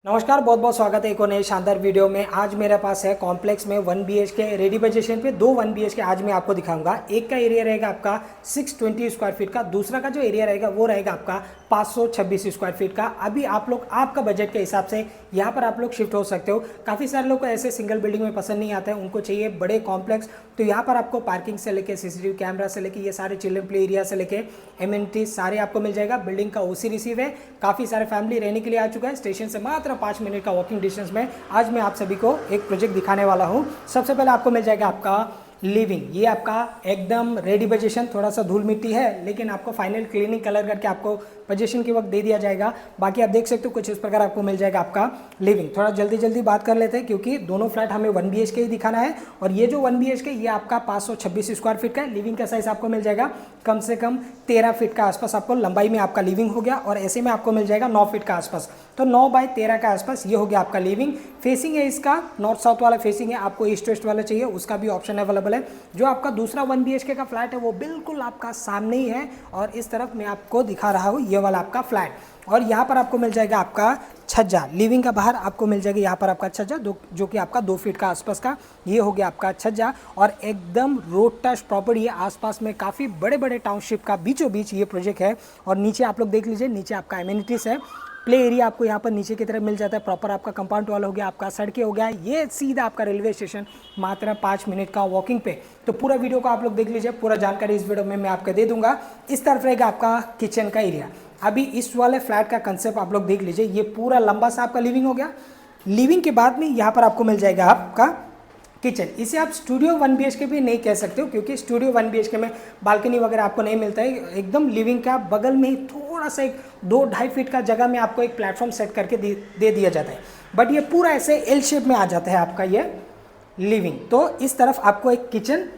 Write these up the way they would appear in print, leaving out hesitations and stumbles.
नमस्कार, बहुत बहुत स्वागत है एक और नए शानदार वीडियो में। आज मेरे पास है कॉम्प्लेक्स में 1 BHK रेडी बजेशन पे 2 1 BHK आज मैं आपको दिखाऊंगा। एक का एरिया रहेगा आपका 620 स्क्वायर फीट का, दूसरा का जो एरिया रहेगा वो रहेगा आपका 526 स्क्वायर फीट का। अभी आप लोग आपका बजट के हिसाब से यहाँ पर आप लोग शिफ्ट हो सकते हो। काफ़ी सारे लोग को ऐसे सिंगल बिल्डिंग में पसंद नहीं आता है, उनको चाहिए बड़े कॉम्प्लेक्स। तो यहाँ पर आपको पार्किंग से लेके सीसीटीवी कैमरा से लेके ये सारे चिल्ड्रन प्ले एरिया से लेके एमिनिटीज सारे आपको मिल जाएगा। बिल्डिंग का ओसी रिसीव है, काफ़ी सारे फैमिली रहने के लिए आ चुका है। स्टेशन से मात्र 5 मिनट का वॉकिंग डिस्टेंस में आज मैं आप सभी को एक प्रोजेक्ट दिखाने वाला हूँ। सबसे पहले आपको मिल जाएगा आपका लिविंग। ये आपका एकदम रेडी पोजीशन, थोड़ा सा धूल मिट्टी है लेकिन आपको फाइनल क्लीनिंग कलर करके आपको पोजीशन के वक्त दे दिया जाएगा। बाकी आप देख सकते हो कुछ इस प्रकार आपको मिल जाएगा आपका लिविंग। थोड़ा जल्दी जल्दी बात कर लेते हैं क्योंकि दोनों फ्लैट हमें 1 BHK ही दिखाना है। और ये जो 1 BHK ये आपका 526 स्क्वायर फीट का है। लिविंग का साइज आपको मिल जाएगा कम से कम 13 फीट का आसपास आपको लंबाई में आपका लिविंग हो गया। और ऐसे में आपको मिल जाएगा 9 फीट का आसपास, तो 9 बाय 13 का आसपास ये हो गया आपका लिविंग। फेसिंग है इसका नॉर्थ साउथ वाला फेसिंग है, आपको ईस्ट वेस्ट वाला चाहिए उसका भी ऑप्शन अवेलेबल है। जो आपका दूसरा 1 BHK का फ्लैट है वो बिल्कुल आपका सामने ही है और इस तरफ मैं आपको दिखा रहा हूँ ये वाला आपका फ्लैट। और यहाँ पर आपको मिल जाएगा आपका छज्जा। लिविंग का बाहर आपको मिल जाएगा यहाँ पर आपका छज्जा जो कि आपका 2 फीट का आसपास का ये हो गया आपका छज्जा। और एकदम रोड टच प्रॉपर्टी है, आसपास में काफ़ी बड़े बड़े टाउनशिप का बीचों बीच ये प्रोजेक्ट है। और नीचे आप लोग देख लीजिए, नीचे आपका एमिनिटीज़ है, प्ले एरिया आपको यहाँ पर नीचे की तरफ मिल जाता है। प्रॉपर आपका कंपाउंड वॉल हो गया, आपका सड़कें हो गया, ये सीधा आपका रेलवे स्टेशन मात्र 5 मिनट का वॉकिंग पे। तो पूरा वीडियो को आप लोग देख लीजिए, पूरा जानकारी इस वीडियो में मैं आपको दे दूंगा। इस तरफ रहेगा आपका किचन का एरिया। अभी इस वाले फ्लैट का कंसेप्ट आप लोग देख लीजिए, ये पूरा लंबा सा आपका लिविंग हो गया। लिविंग के बाद में यहाँ पर आपको मिल जाएगा आपका किचन। इसे आप स्टूडियो 1 BHK भी नहीं कह सकते हो क्योंकि स्टूडियो 1 BHK में बालकनी वगैरह आपको नहीं मिलता है। एकदम लिविंग का बगल में ही थोड़ा सा एक 2-2.5 फीट का जगह में आपको एक प्लेटफॉर्म सेट करके दे दिया जाता है। बट ये पूरा ऐसे एल शेप में आ जाता है आपका ये लिविंग। तो इस तरफ आपको एक किचन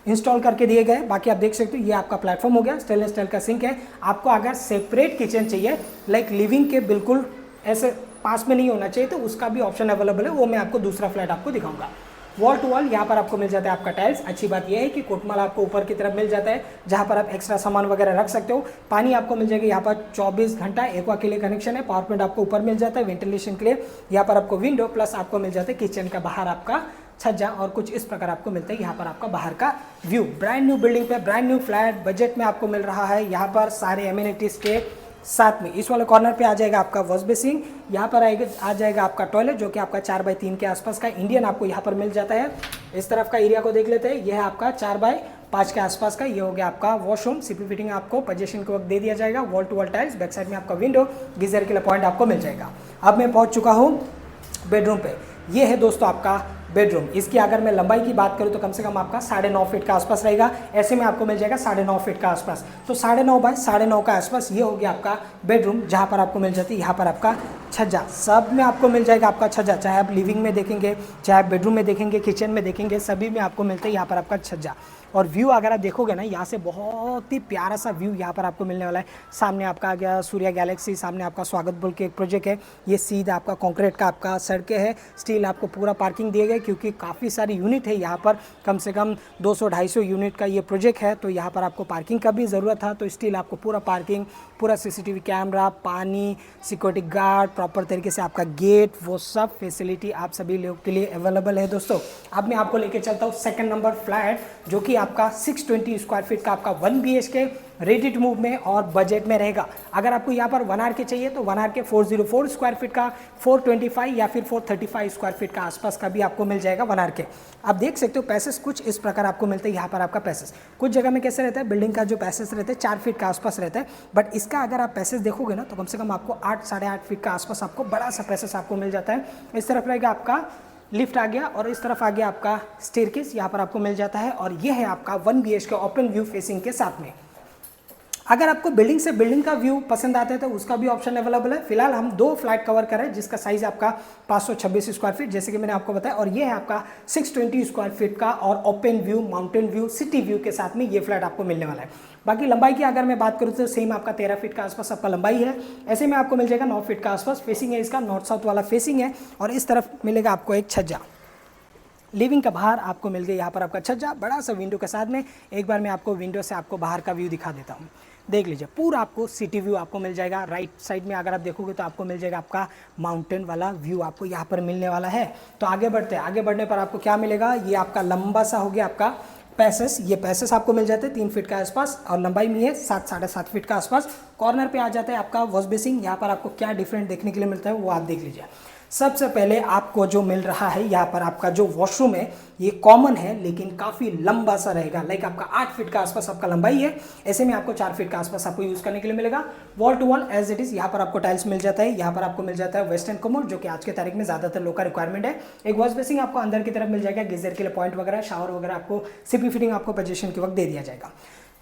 इंस्टॉल करके दिए गए। बाकी आप देख सकते हो ये आपका प्लेटफॉर्म हो गया, स्टेनलेस स्टील का सिंक है। आपको अगर सेपरेट किचन चाहिए लाइक लिविंग के बिल्कुल ऐसे पास में नहीं होना चाहिए तो उसका भी ऑप्शन अवेलेबल है, वो मैं आपको दूसरा फ्लैट आपको दिखाऊंगा। वॉल टू वॉल यहाँ पर आपको मिल जाता है आपका टाइल्स। अच्छी बात यह है कि कोटमाल आपको ऊपर की तरफ मिल जाता है जहाँ पर आप एक्स्ट्रा सामान वगैरह रख सकते हो। पानी आपको मिल जाएगा यहाँ पर 24 घंटा एक्वा के लिए कनेक्शन है। पावर पॉइंट आपको ऊपर मिल जाता है वेंटिलेशन के लिए। यहाँ पर आपको विंडो प्लस आपको मिल जाता है किचन का बाहर आपका छज्जा और कुछ इस प्रकार आपको मिलता है यहाँ पर आपका बाहर का व्यू। ब्रांड न्यू बिल्डिंग पे ब्रांड न्यू फ्लैट बजट में आपको मिल रहा है। यहाँ पर सारे एमिनिटीज के साथ में इस वाले कॉर्नर पे आ जाएगा आपका वॉश बेसिन। यहाँ पर आ जाएगा आपका टॉयलेट जो कि आपका 4 बाय 3 के आसपास का इंडियन आपको यहाँ पर मिल जाता है। इस तरफ का एरिया को देख लेते हैं, यह है आपका 4 बाय 5 के आसपास का। ये हो गया आपका वॉशरूम। सीपी फिटिंग आपको पोजीशन के वक्त दे दिया जाएगा। Wall to wall tiles, back side में आपका विंडो, गीजर के लिए पॉइंट आपको मिल जाएगा। अब मैं पहुँच चुका हूँ बेडरूम पे। ये है दोस्तों आपका बेडरूम। इसकी अगर मैं लंबाई की बात करूँ तो कम से कम आपका 9.5 फीट का आसपास रहेगा। ऐसे में आपको मिल जाएगा 9.5 फीट का आसपास, तो 9.5 बाय 9.5 का आसपास ये हो गया आपका बेडरूम। जहाँ पर आपको मिल जाती है यहाँ पर आपका छज्जा। सब में आपको मिल जाएगा आपका छज्जा, चाहे आप लिविंग में देखेंगे, चाहे आप बेडरूम में देखेंगे, किचन में देखेंगे, सभी में आपको मिलता है यहाँ पर आपका छज्जा। और व्यू अगर आप देखोगे ना यहाँ से बहुत ही प्यारा सा व्यू यहाँ पर आपको मिलने वाला है। सामने आपका आ गया सूर्या गैलेक्सी, सामने आपका स्वागत बोल के एक प्रोजेक्ट है। ये सीधा आपका कंक्रीट का आपका सड़कें है, स्टील आपको पूरा पार्किंग दिए गए क्योंकि काफ़ी सारी यूनिट है यहाँ पर। कम से कम 200-250 यूनिट का ये प्रोजेक्ट है, तो यहाँ पर आपको पार्किंग का भी ज़रूरत था। तो स्टील आपको पूरा पार्किंग, पूरा CCTV कैमरा, पानी, सिक्योरिटी गार्ड, प्रॉपर तरीके से आपका गेट, वो सब फैसिलिटी आप सभी लोगों के लिए अवेलेबल है दोस्तों। अब मैं आपको लेके चलता हूँ सेकंड नंबर फ्लैट जो कि आपका 620 स्क्वायर फीट का आपका 1 BHK रेडी टू मूव में और बजट में रहेगा। अगर आपको यहाँ पर 1 RK चाहिए तो 1 RK 404 स्क्वायर फीट का, 425 या फिर 435 स्क्वायर फीट का आसपास का भी आपको मिल जाएगा 1 RK। आप देख सकते हो पैसेज कुछ इस प्रकार आपको मिलते हैं यहाँ पर आपका पैसेज। कुछ जगह में कैसे रहता है, बिल्डिंग का जो पैसेज रहता है 4 फीट का आसपास रहता है, बट इसका अगर आप पैसेज देखोगे ना तो कम से कम आपको 8-8.5 फीट का आसपास आपको बड़ा सा पैसेज आपको मिल जाता है। इस तरफ रहेगा आपका लिफ्ट आ गया और इस तरफ आ गया आपका स्टेयरकेस, यहाँ पर आपको मिल जाता है। और ये है आपका 1 BHK ओपन व्यू फेसिंग के साथ में। अगर आपको बिल्डिंग से बिल्डिंग का व्यू पसंद आता है तो उसका भी ऑप्शन अवेलेबल है। फिलहाल हम 2 फ्लैट कवर कर रहे हैं जिसका साइज आपका 526 स्क्वायर फीट जैसे कि मैंने आपको बताया, और ये है आपका 620 स्क्वायर फीट का और open view, mountain view, city view के साथ में ये फ्लैट आपको मिलने वाला है। बाकी लंबाई की अगर मैं बात करूँ तो सेम आपका 13 फीट का आसपास आपका लंबाई है। ऐसे में आपको मिल जाएगा 9 फीट का आसपास। फेसिंग है इसका नॉर्थ साउथ वाला फेसिंग है और इस तरफ मिलेगा आपको एक छज्जा। लिविंग का बाहर आपको मिल गया यहाँ पर आपका छज्जा बड़ा सा विंडो के साथ में। एक बार मैं आपको विंडो से आपको बाहर का व्यू दिखा देता हूँ। देख लीजिए पूरा आपको सिटी व्यू आपको मिल जाएगा। राइट साइड में अगर आप देखोगे तो आपको मिल जाएगा आपका माउंटेन वाला व्यू आपको यहाँ पर मिलने वाला है। तो आगे बढ़ते हैं, आगे बढ़ने पर आपको क्या मिलेगा, ये आपका लंबा सा हो गया आपका पैसेस, ये पैसेस आपको मिल जाते हैं 3 फीट के आसपास और लंबाई में है 7-7.5 फीट के आसपास। कॉर्नर पे आ जाता है आपका वॉश बेसिंग। यहाँ पर आपको क्या डिफरेंट देखने के लिए मिलता है वो आप देख लीजिए। सबसे पहले आपको जो मिल रहा है यहाँ पर आपका जो वॉशरूम है ये कॉमन है लेकिन काफ़ी लंबा सा रहेगा। लाइक आपका 8 फीट का आसपास आपका लंबाई है, ऐसे में आपको 4 फीट का आसपास आपको यूज़ करने के लिए मिलेगा। Wall to wall as it is यहाँ पर आपको टाइल्स मिल जाता है। यहाँ पर आपको मिल जाता है वेस्टर्न कमोड जो कि आज के तारीख में ज़्यादातर लोग का रिक्वायरमेंट है। एक वॉश बेसिंग आपको अंदर की तरफ मिल जाएगा, गीजर के लिए पॉइंट वगैरह, शावर वगैरह आपको सीपी फिटिंग आपको पोजीशन के वक्त दे दिया जाएगा।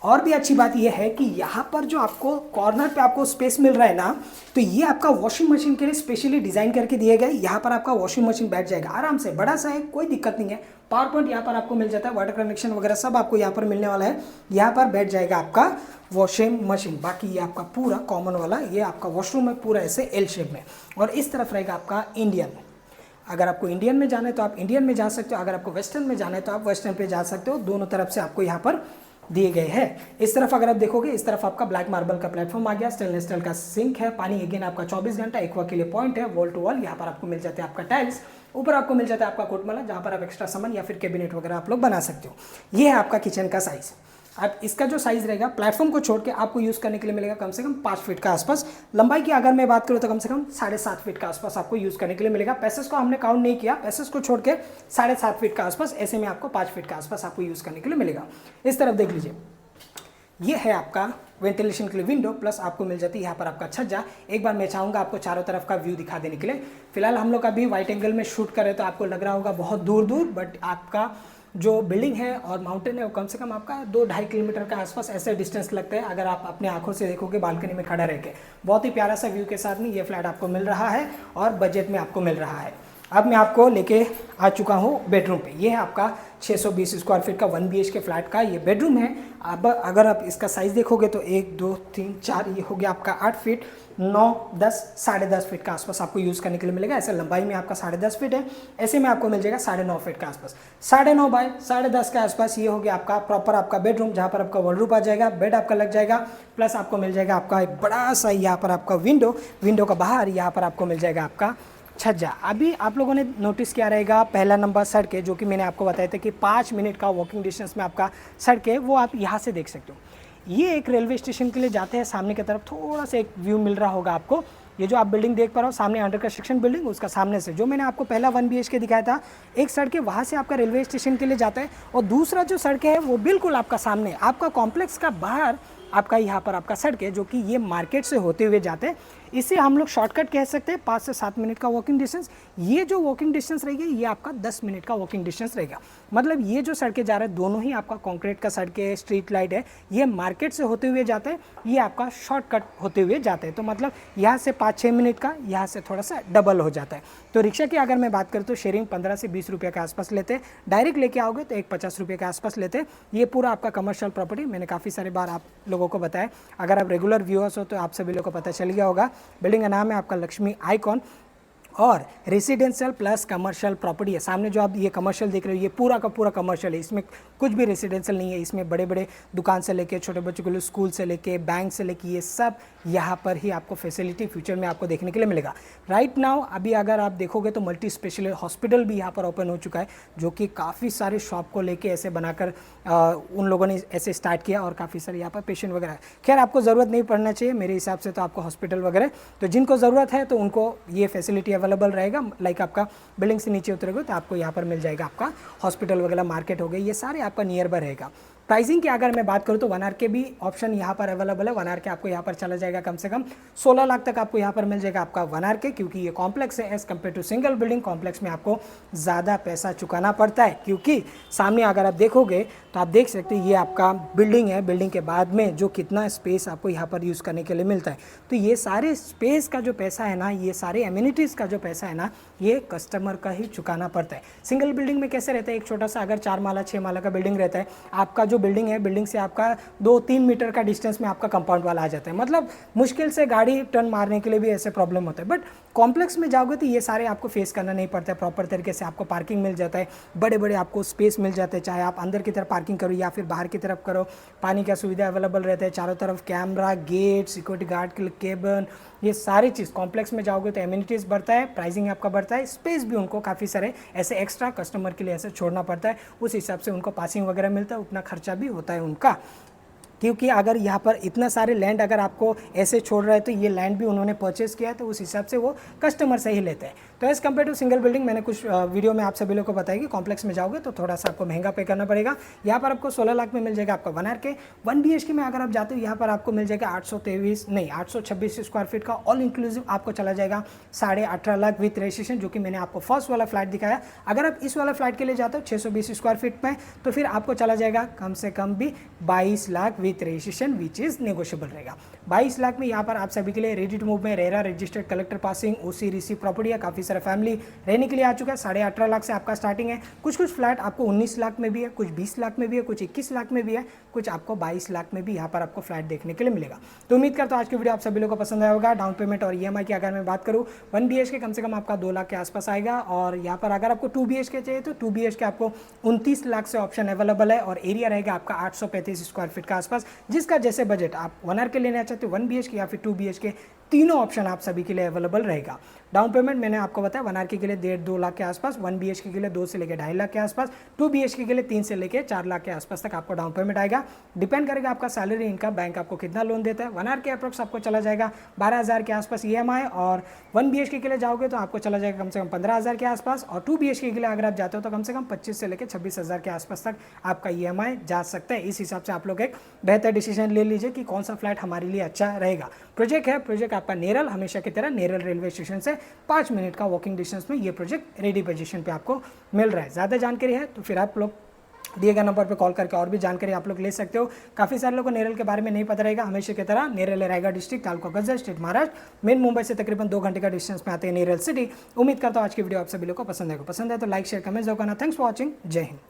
और भी अच्छी बात यह है कि यहाँ पर जो आपको कॉर्नर पे आपको स्पेस मिल रहा है ना, तो ये आपका वॉशिंग मशीन के लिए स्पेशली डिज़ाइन करके दिए गए। यहाँ पर आपका वॉशिंग मशीन बैठ जाएगा आराम से, बड़ा सा है कोई दिक्कत नहीं है। पावर पॉइंट यहाँ पर आपको मिल जाता है, वाटर कनेक्शन वगैरह सब आपको यहाँ पर मिलने वाला है। यहाँ पर बैठ जाएगा आपका वॉशिंग मशीन। बाकी ये आपका पूरा कॉमन वाला ये आपका वॉशरूम है पूरा ऐसे एल शेप में। और इस तरफ रहेगा आपका इंडियन। अगर आपको इंडियन में जाना है तो आप इंडियन में जा सकते हो, अगर आपको वेस्टर्न में जाना है तो आप वेस्टर्न पे जा सकते हो। दोनों तरफ से आपको यहाँ पर दिए गए हैं। इस तरफ अगर आप देखोगे इस तरफ आपका ब्लैक मार्बल का प्लेटफॉर्म आ गया, स्टेनलेस स्टील का सिंक है, पानी अगेन आपका 24 घंटा एक्वा के लिए पॉइंट है, वॉल टू वॉल। यहाँ पर आपको मिल जाते हैं आपका टाइल्स, ऊपर आपको मिल जाता है आपका कोटमाला जहाँ पर आप एक्स्ट्रा सामान या फिर कैबिनेट वगैरह आप लोग बना सकते हो। ये है आपका किचन का साइज। अब इसका जो साइज़ रहेगा प्लेटफॉर्म को छोड़ के आपको यूज़ करने के लिए मिलेगा कम से कम 5 फीट का आसपास। लंबाई की अगर मैं बात करूँ तो कम से कम 7.5 फीट का आसपास आपको यूज़ करने के लिए मिलेगा। पैसेस को हमने काउंट नहीं किया, पैसेस को छोड़ के 7.5 फीट का आसपास, ऐसे में आपको 5 फीट का आसपास आपको यूज़ करने के लिए मिलेगा। इस तरफ देख लीजिए, ये है आपका वेंटिलेशन के लिए विंडो, प्लस आपको मिल जाती है यहाँ पर आपका छज्जा। एक बार मैं चाहूँगा आपको चारों तरफ का व्यू दिखा देने के लिए। फिलहाल हम लोग अभी वाइट एंगल में शूट करें तो आपको लग रहा होगा बहुत दूर दूर, बट आपका जो बिल्डिंग है और माउंटेन है वो कम से कम आपका 2-2.5 किलोमीटर का आसपास ऐसे डिस्टेंस लगता है अगर आप अपने आंखों से देखोगे बालकनी में खड़ा रह के। बहुत ही प्यारा सा व्यू के साथ में ये फ्लैट आपको मिल रहा है और बजट में आपको मिल रहा है। अब मैं आपको लेके आ चुका हूँ बेडरूम पे। ये है आपका 620 स्क्वायर फीट का 1 BHK फ्लैट का ये बेडरूम है। अब अगर आप इसका साइज़ देखोगे तो 1 2 3 4 ये हो गया आपका 8 फीट, 9 10 10.5 फीट का आसपास आपको यूज़ करने के लिए मिलेगा। ऐसे लंबाई में आपका 10.5 फीट है, ऐसे में आपको मिल जाएगा 9.5 फीट का आसपास। 9.5 बाय 10.5 के आसपास ये हो गया आपका प्रॉपर आपका बेडरूम, जहाँ पर आपका वॉलरूप आ जाएगा, बेड आपका लग जाएगा, प्लस आपको मिल जाएगा आपका एक बड़ा सा यहाँ पर आपका विंडो का बाहर यहाँ पर आपको मिल जाएगा आपका छज्जा। अभी आप लोगों ने नोटिस किया रहेगा पहला नंबर सड़क है, जो कि मैंने आपको बताया था कि 5 मिनट का वॉकिंग डिस्टेंस में आपका सड़क है, वो आप यहाँ से देख सकते हो। ये एक रेलवे स्टेशन के लिए जाते हैं, सामने की तरफ थोड़ा सा एक व्यू मिल रहा होगा आपको। ये जो आप बिल्डिंग देख पा रहे हो सामने अंडर कंस्ट्रक्शन बिल्डिंग, उसका सामने से जो मैंने आपको पहला 1 BHK दिखाया था, एक सड़क है वहाँ से आपका रेलवे स्टेशन के लिए जाता है, और दूसरा जो सड़क है वो बिल्कुल आपका सामने आपका कॉम्प्लेक्स का बाहर आपका यहाँ पर आपका सड़क है, जो कि ये मार्केट से होते हुए जाते हैं। इसे हम लोग शॉर्टकट कह सकते हैं, 5 से 7 मिनट का वॉकिंग डिस्टेंस। ये जो वॉकिंग डिस्टेंस रहेगी ये आपका 10 मिनट का वॉकिंग डिस्टेंस रहेगा। मतलब ये जो सड़कें जा रहे हैं दोनों ही आपका कंक्रीट का सड़क है, स्ट्रीट लाइट है, ये मार्केट से होते हुए जाते हैं, ये आपका शॉर्टकट होते हुए जाते हैं। तो मतलब यहाँ से 5-6 मिनट का, यहाँ से थोड़ा सा डबल हो जाता है। तो रिक्शा की अगर मैं बात करूँ तो शेयरिंग 15 से 20 रुपये के आसपास लेते हैं, डायरेक्ट लेके आओगे तो एक 50 रुपये के आसपास लेते हैं। ये पूरा आपका कमर्शियल प्रॉपर्टी, मैंने काफ़ी सारे बार आप लोगों को बताया, अगर आप रेगुलर व्यूअर्स हो तो आप सभी लोगों को पता चल गया होगा। बिल्डिंग का नाम है आपका लक्ष्मी आइकॉन, और रेसिडेंशियल प्लस कमर्शियल प्रॉपर्टी है। सामने जो आप ये कमर्शियल देख रहे हो ये पूरा का पूरा कमर्शियल है, इसमें कुछ भी रेसिडेंशियल नहीं है। इसमें बड़े बड़े दुकान से लेके छोटे बच्चों के लिए स्कूल से लेके बैंक से लेके ये सब यहाँ पर ही आपको फैसिलिटी फ्यूचर में आपको देखने के लिए मिलेगा। राइट नाउ अभी अगर आप देखोगे तो मल्टी स्पेशलिस्ट हॉस्पिटल भी यहाँ पर ओपन हो चुका है, जो कि काफ़ी सारे शॉप को लेके ऐसे बनाकर उन लोगों ने ऐसे स्टार्ट किया, और काफ़ी सारे यहाँ पर पेशेंट वगैरह है। खैर आपको ज़रूरत नहीं पड़ना चाहिए मेरे हिसाब से, तो आपको हॉस्पिटल वगैरह तो जिनको ज़रूरत है तो उनको ये फैसिलिटी अवेलेबल रहेगा। लाइक आपका बिल्डिंग से नीचे उतरेगा तो आपको यहाँ पर मिल जाएगा आपका हॉस्पिटल वगैरह, मार्केट हो गई, ये सारे आपका नियर बाय रहेगा। प्राइसिंग की अगर मैं बात करूँ तो 1 RK भी ऑप्शन यहाँ पर अवेलेबल है। 1 RK आपको यहाँ पर चला जाएगा कम से कम 16 लाख तक आपको यहाँ पर मिल जाएगा आपका 1 RK, क्योंकि ये कॉम्प्लेक्स है। As compare to single building complex में आपको ज़्यादा पैसा चुकाना पड़ता है, क्योंकि सामने अगर आप देखोगे तो आप देख सकते हैं ये आपका बिल्डिंग है, बिल्डिंग के बाद में जो कितना स्पेस आपको यहाँ पर यूज़ करने के लिए मिलता है। तो ये सारे स्पेस का जो पैसा है ना, ये सारे एम्यूनिटीज़ का जो पैसा है ना, ये कस्टमर का ही चुकाना पड़ता है। सिंगल बिल्डिंग में कैसे रहता है, एक छोटा सा अगर 4 माला 6 माला का बिल्डिंग रहता है, आपका जो बिल्डिंग है, बिल्डिंग से आपका 2-3 मीटर का डिस्टेंस में आपका कंपाउंड वाला आ जाता है। मतलब मुश्किल से गाड़ी टर्न मारने के लिए भी ऐसे प्रॉब्लम होता है। बट कॉम्प्लेक्स में जाओगे तो ये सारे आपको फेस करना नहीं पड़ता है, प्रॉपर तरीके से आपको पार्किंग मिल जाता है, बड़े बड़े आपको स्पेस मिल जाते हैं, चाहे आप अंदर की तरफ पार्किंग करो या फिर बाहर की तरफ करो, पानी का सुविधा अवेलेबल रहता है, चारों तरफ कैमरा, गेट, सिक्योरिटी गार्ड के लिए केबन, ये सारी चीज़। कॉम्प्लेक्स में जाओगे तो एमिनिटीज़ बढ़ता है, प्राइसिंग आपका बढ़ता है, स्पेस भी उनको काफ़ी सारे ऐसे एक्स्ट्रा कस्टमर के लिए ऐसे छोड़ना पड़ता है, उस हिसाब से उनको पासिंग वगैरह मिलता है, उतना खर्चा भी होता है उनका। क्योंकि अगर यहाँ पर इतना सारे लैंड अगर आपको ऐसे छोड़ रहा है तो ये लैंड भी उन्होंने परचेस किया है, तो उस हिसाब से वो कस्टमर से ही लेते हैं। तो as compare to single building, मैंने कुछ वीडियो में आप सभी लोगों को बताया कि कॉम्प्लेक्स में जाओगे तो थोड़ा सा आपको महंगा पे करना पड़ेगा। यहाँ पर आपको 16 लाख में मिल जाएगा आपका 1 आर के। 1 BHK में अगर आप जाते हो यहाँ पर आपको मिल जाएगा 826 स्क्वायर फीट का ऑल इंक्लूसिव आपको चला जाएगा 18.5 लाख विथ रजिस्ट्रेशन, जो कि मैंने आपको फर्स्ट वाला फ्लैट दिखाया। अगर आप इस वाला फ्लैट के लिए जाते हो 620 स्क्वायर फीट में, तो फिर आपको चला जाएगा कम से कम भी 22 lakh with registration, which is negotiable रहेगा। 22 लाख में यहाँ पर आप सभी के लिए रेडी टू मूव में रेरा रजिस्टर्ड कलेक्टर पासिंग ओसी रिसीव प्रॉपर्टी है, काफ़ी सारा फैमिली रहने के लिए आ चुका है। 18.5 लाख से आपका स्टार्टिंग है। कुछ फ्लैट आपको 19 लाख में भी है, कुछ 20 लाख में भी है, कुछ 21 लाख में भी है, कुछ आपको 22 लाख में भी यहाँ पर आपको फ्लैट देखने के लिए मिलेगा। तो उम्मीद करता हूँ आज की वीडियो आप सभी लोगों को पसंद आया होगा। डाउन पेमेंट और EMI की अगर मैं बात करूँ 1 BHK कम से कम आपका 2 लाख के आसपास आएगा, और यहाँ पर अगर आपको 2 BHK चाहिए तो 2 BHK आपको 29 लाख से ऑप्शन अवेलेबल है, और एरिया रहेगा आपका 835 स्क्वायर फीट का आसपास। जिसका जैसे बजट, आप 1 आर के लेना चाहते हो 1 BHK या फिर 2 BHK, तीनों ऑप्शन आप सभी के लिए अवेलेबल रहेगा। डाउन पेमेंट मैंने आपको बताया 1 आर के लिए 1.5-2 लाख के आसपास, 1 BHK के लिए 2 से लेकर 2.5 लाख के आसपास, 2 BHK के लिए 3 से लेकर 4 लाख के आसपास तक आपको डाउन पेमेंट आएगा। डिपेंड करेगा आपका सैलरी, इनका, बैंक आपको कितना लोन देता है। 1 आर के अप्रोक्स आपको चला जाएगा 12,000 के आसपास EMI, और 1 BHK के लिए जाओगे तो आपको चला जाएगा कम से कम 15,000 के आसपास, और 2 BHK के लिए अगर आप जाते हो तो कम से कम 25 से लेकर 26,000 के आसपास तक आपका EMI जा सकता है। इस हिसाब से आप लोग एक बेहतर डिसीजन ले लीजिए कि कौन सा फ्लैट हमारे लिए अच्छा रहेगा। प्रोजेक्ट है, प्रोजेक्ट आपका नेरल, हमेशा की तरह नेरल रेलवे स्टेशन से 5 मिनट का वॉकिंग डिस्टेंस में ये प्रोजेक्ट रेडी पोजीशन पे आपको मिल रहा है। ज़्यादा जानकारी है तो फिर आप लोग दिए गए नंबर पे कॉल करके और भी जानकारी आप लोग ले सकते हो। काफ़ी सारे लोगों को नेरल के बारे में नहीं पता रहेगा। हमेशा की तरह नेरल है रायगढ़ डिस्ट्रिक्ट, तालुका गंज, स्टेट महाराष्ट्र। मेन मुंबई से तकरीबन 2 घंटे का डिस्टेंस में आते हैं नेरल सिटी। उम्मीद करता हूँ आज की वीडियो आप सभी लोगों को पसंद आएगा। पसंद है तो लाइक शेयर कमेंट जरूर करना। Thanks for watching. जय हिंद।